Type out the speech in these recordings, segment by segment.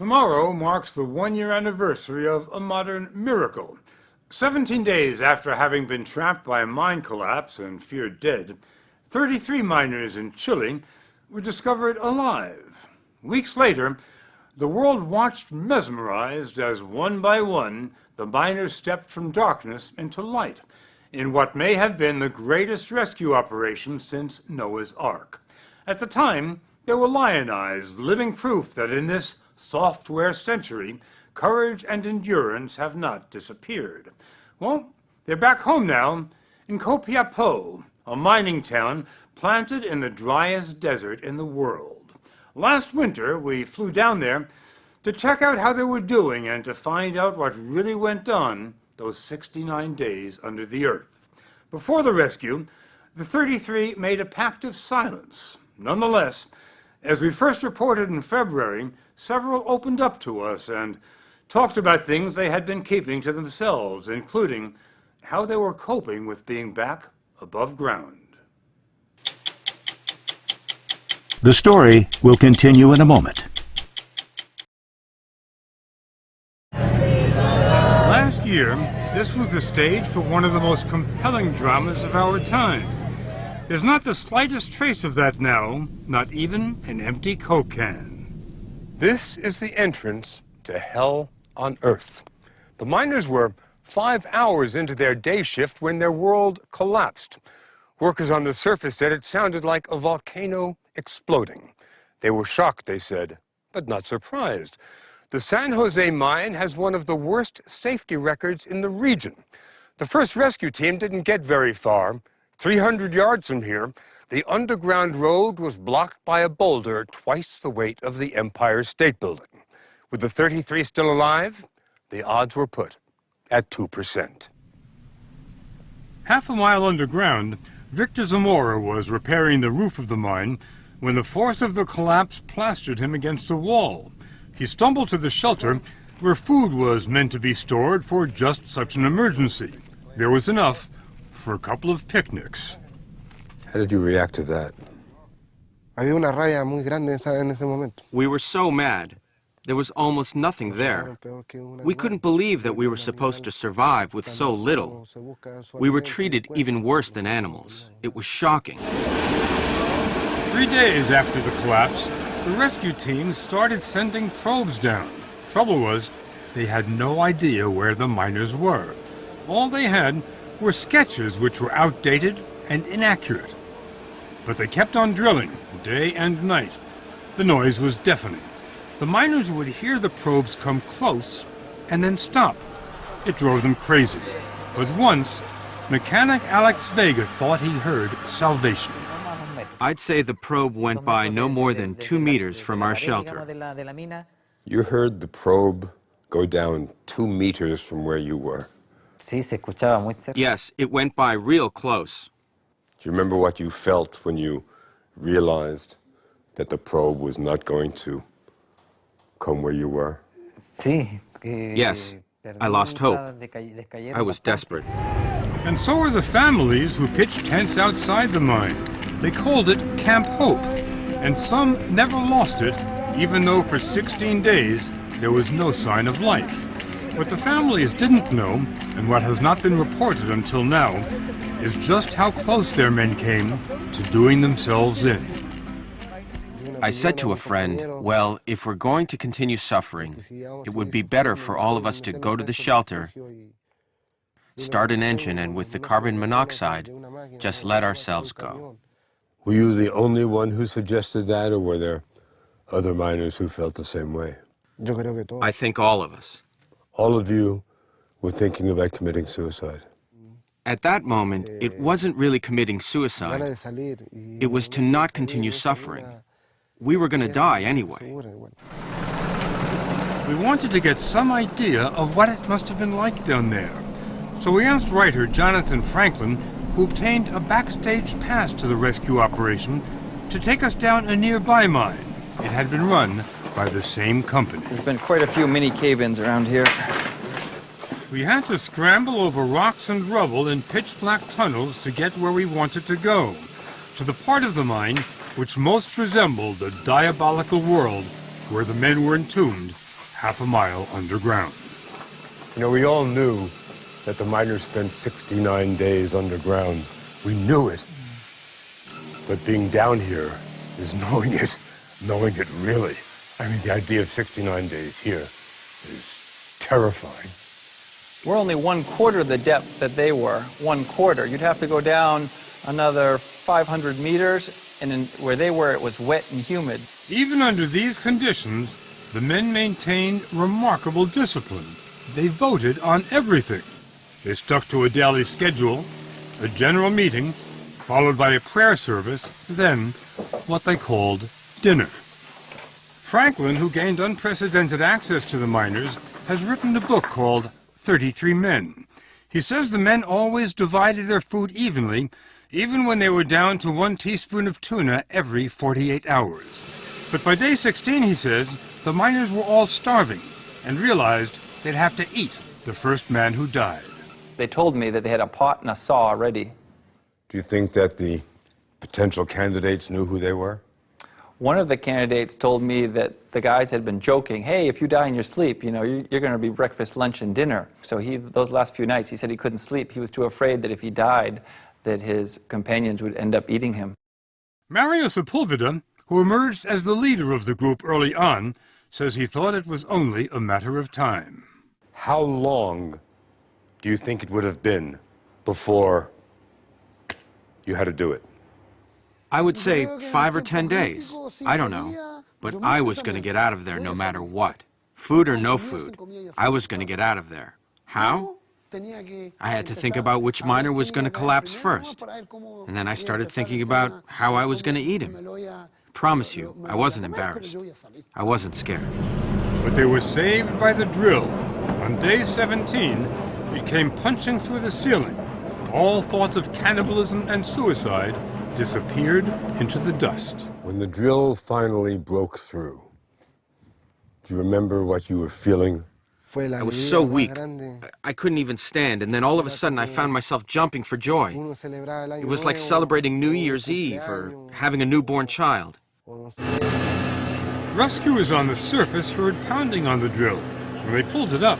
Tomorrow marks the one-year anniversary of a modern miracle. 17 days after having been trapped by a mine collapse and feared dead, 33 miners in Chile were discovered alive. Weeks later, the world watched mesmerized as one by one the miners stepped from darkness into light in what may have been the greatest rescue operation since Noah's Ark. At the time, they were lionized, living proof that in this software century, courage and endurance have not disappeared. Well, they're back home now in Copiapó, a mining town planted in the driest desert in the world. Last winter, we flew down there to check out how they were doing and to find out what really went on those 69 days under the earth. Before the rescue, the 33 made a pact of silence. Nonetheless, as we first reported in February, several opened up to us and talked about things they had been keeping to themselves, including how they were coping with being back above ground. The story will continue in a moment. Last year, this was the stage for one of the most compelling dramas of our time. There's not the slightest trace of that now, not even an empty Coke can. This is the entrance to hell on Earth. The miners were 5 hours into their day shift when their world collapsed. Workers on the surface said it sounded like a volcano exploding. They were shocked, they said, but not surprised. The San Jose mine has one of the worst safety records in the region. The first rescue team didn't get very far. 300 yards from here, the underground road was blocked by a boulder twice the weight of the Empire State Building. With the 33 still alive, the odds were put at 2%. Half a mile underground, Victor Zamora was repairing the roof of the mine when the force of the collapse plastered him against a wall. He stumbled to the shelter where food was meant to be stored for just such an emergency. There was enough for a couple of picnics. How did you react to that? We were so mad. There was almost nothing there. We couldn't believe that we were supposed to survive with so little. We were treated even worse than animals. It was shocking. 3 days after the collapse, the rescue teams started sending probes down. Trouble was, they had no idea where the miners were. All they had were sketches which were outdated and inaccurate. But they kept on drilling, day and night. The noise was deafening. The miners would hear the probes come close and then stop. It drove them crazy. But once, mechanic Alex Vega thought he heard salvation. I'd say the probe went by no more than 2 meters from our shelter. You heard the probe go down 2 meters from where you were. Yes, it went by real close. Do you remember what you felt when you realized that the probe was not going to come where you were? Yes, I lost hope. I was desperate. And so were the families who pitched tents outside the mine. They called it Camp Hope, and some never lost it, even though for 16 days there was no sign of life. What the families didn't know, and what has not been reported until now, is just how close their men came to doing themselves in. I said to a friend, well, if we're going to continue suffering, it would be better for all of us to go to the shelter, start an engine, and with the carbon monoxide, just let ourselves go. Were you the only one who suggested that, or were there other miners who felt the same way? I think all of us. All of you were thinking about committing suicide. At that moment, it wasn't really committing suicide. It was to not continue suffering. We were going to die anyway. We wanted to get some idea of what it must have been like down there. So we asked writer Jonathan Franklin, who obtained a backstage pass to the rescue operation, to take us down a nearby mine. It had been run by the same company. There's been quite a few mini cave-ins around here. We had to scramble over rocks and rubble in pitch-black tunnels to get where we wanted to go, to the part of the mine which most resembled the diabolical world where the men were entombed half a mile underground. You know, we all knew that the miners spent 69 days underground. We knew it. But being down here is knowing it really. I mean, the idea of 69 days here is terrifying. We're only 1/4 the depth that they were. 1/4. You'd have to go down another 500 meters, and where they were, it was wet and humid. Even under these conditions, the men maintained remarkable discipline. They voted on everything. They stuck to a daily schedule, a general meeting, followed by a prayer service, then what they called dinner. Franklin, who gained unprecedented access to the miners, has written a book called 33 Men. He says the men always divided their food evenly, even when they were down to 1 teaspoon of tuna every 48 hours. But by day 16, he says, the miners were all starving and realized they'd have to eat the first man who died. They told me that they had a pot and a saw ready. Do you think that the potential candidates knew who they were? One of the candidates told me that the guys had been joking, hey, if you die in your sleep, you know, you're going to be breakfast, lunch, and dinner. So those last few nights, he said he couldn't sleep. He was too afraid that if he died, that his companions would end up eating him. Mario Sepulveda, who emerged as the leader of the group early on, says he thought it was only a matter of time. How long do you think it would have been before you had to do it? I would say 5 or 10 days. I don't know. But I was going to get out of there no matter what. Food or no food, I was going to get out of there. How? I had to think about which miner was going to collapse first. And then I started thinking about how I was going to eat him. Promise you, I wasn't embarrassed. I wasn't scared. But they were saved by the drill. On day 17, it came punching through the ceiling. All thoughts of cannibalism and suicide disappeared into the dust. When the drill finally broke through, do you remember what you were feeling? I was so weak, I couldn't even stand, and then all of a sudden I found myself jumping for joy. It was like celebrating New Year's Eve or having a newborn child. Rescuers on the surface heard pounding on the drill. When they pulled it up,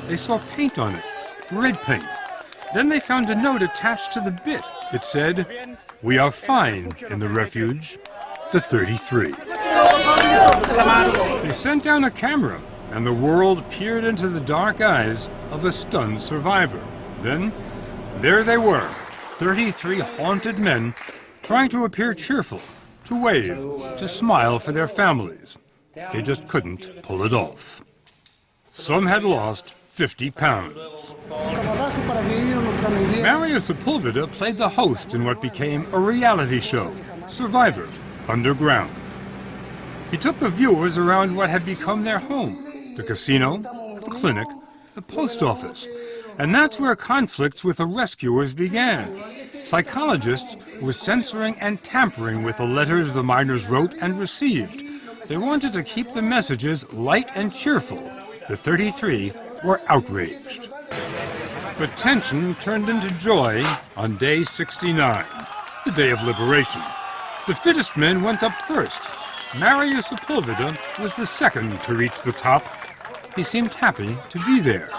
they saw paint on it, red paint. Then they found a note attached to the bit. It said, "We are fine in the refuge, the 33. They sent down a camera, and the world peered into the dark eyes of a stunned survivor. Then, there they were, 33 haunted men, trying to appear cheerful, to wave, to smile for their families. They just couldn't pull it off. Some had lost 50 pounds. Mario Sepulveda played the host in what became a reality show, Survivor, Underground. He took the viewers around what had become their home, the casino, the clinic, the post office. And that's where conflicts with the rescuers began. Psychologists were censoring and tampering with the letters the miners wrote and received. They wanted to keep the messages light and cheerful. The 33 were outraged. But tension turned into joy on day 69, the day of liberation. The fittest men went up first. Mario Sepulveda was the second to reach the top. He seemed happy to be there.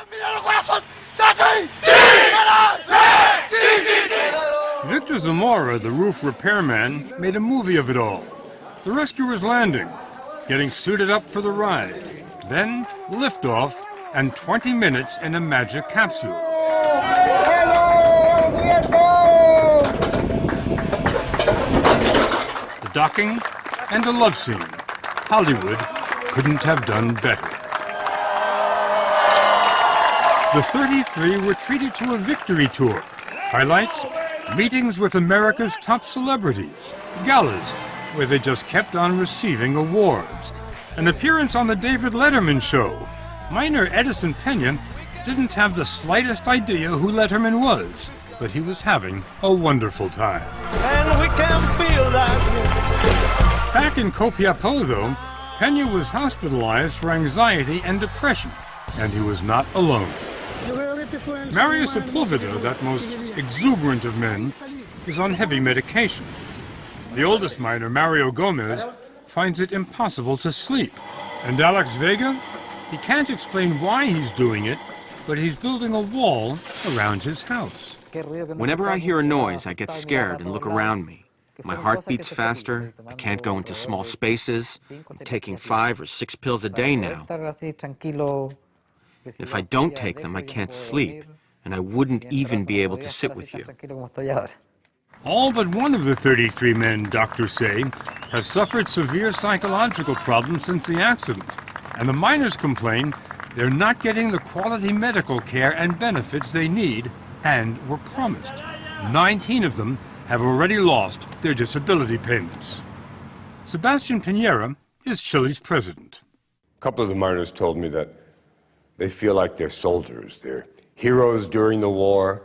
Victor Zamora, the roof repairman, made a movie of it all. The rescuers landing, getting suited up for the ride, then liftoff, and 20 minutes in a magic capsule. The docking and a love scene. Hollywood couldn't have done better. The 33 were treated to a victory tour. Highlights, meetings with America's top celebrities, galas where they just kept on receiving awards, an appearance on the David Letterman show. Miner Edison Pena didn't have the slightest idea who Letterman was, but he was having a wonderful time. And we can feel that. Back in Copiapó, though, Pena was hospitalized for anxiety and depression, and he was not alone. Mario Sepulveda, that most exuberant of men, is on heavy medication. The oldest miner, Mario Gomez, finds it impossible to sleep. And Alex Vega? He can't explain why he's doing it, but he's building a wall around his house. Whenever I hear a noise, I get scared and look around me. My heart beats faster, I can't go into small spaces. I'm taking 5 or 6 pills a day now. If I don't take them, I can't sleep, and I wouldn't even be able to sit with you. All but one of the 33 men, doctors say, have suffered severe psychological problems since the accident, and the miners complain they're not getting the quality medical care and benefits they need and were promised. 19 of them have already lost their disability payments. Sebastian Piñera is Chile's president. A couple of the miners told me that they feel like they're soldiers. They're heroes during the war,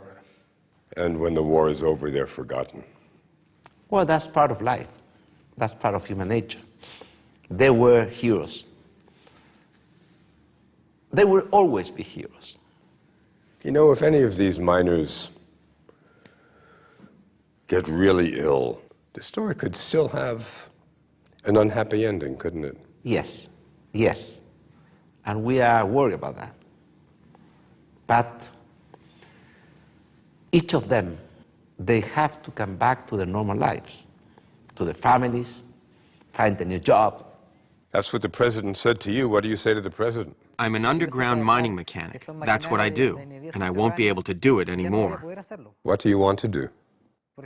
and when the war is over, they're forgotten. Well, that's part of life. That's part of human nature. They were heroes. They will always be heroes. You know, if any of these miners get really ill, the story could still have an unhappy ending, couldn't it? Yes, yes. And we are worried about that. But each of them, they have to come back to their normal lives, to their families, find a new job. That's what the president said to you. What do you say to the president? I'm an underground mining mechanic. That's what I do, and I won't be able to do it anymore. What do you want to do?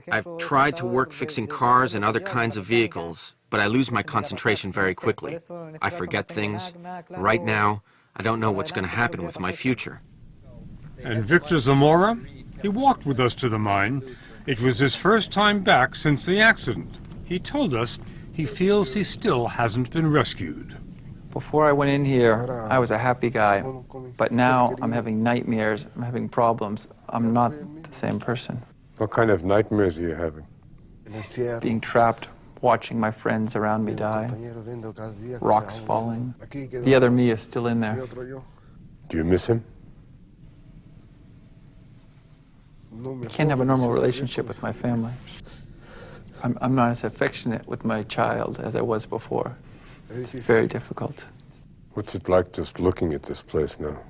I've tried to work fixing cars and other kinds of vehicles, but I lose my concentration very quickly. I forget things. Right now, I don't know what's going to happen with my future. And Victor Zamora? He walked with us to the mine. It was his first time back since the accident. He told us he feels he still hasn't been rescued. Before I went in here, I was a happy guy, but now I'm having nightmares, I'm having problems. I'm not the same person. What kind of nightmares are you having? Being trapped, watching my friends around me die, rocks falling. The other me is still in there. Do you miss him? I can't have a normal relationship with my family. I'm not as affectionate with my child as I was before. It's very difficult. What's it like just looking at this place now?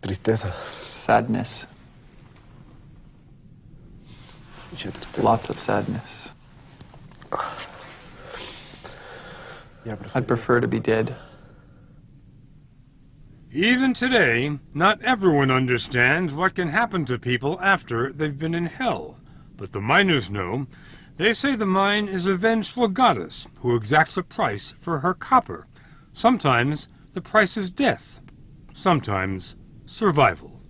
Tristeza. Sadness. Lots of sadness. I'd prefer to be dead. Even today, not everyone understands what can happen to people after they've been in hell. But the miners know. They say the mine is a vengeful goddess who exacts a price for her copper. Sometimes the price is death. Sometimes survival.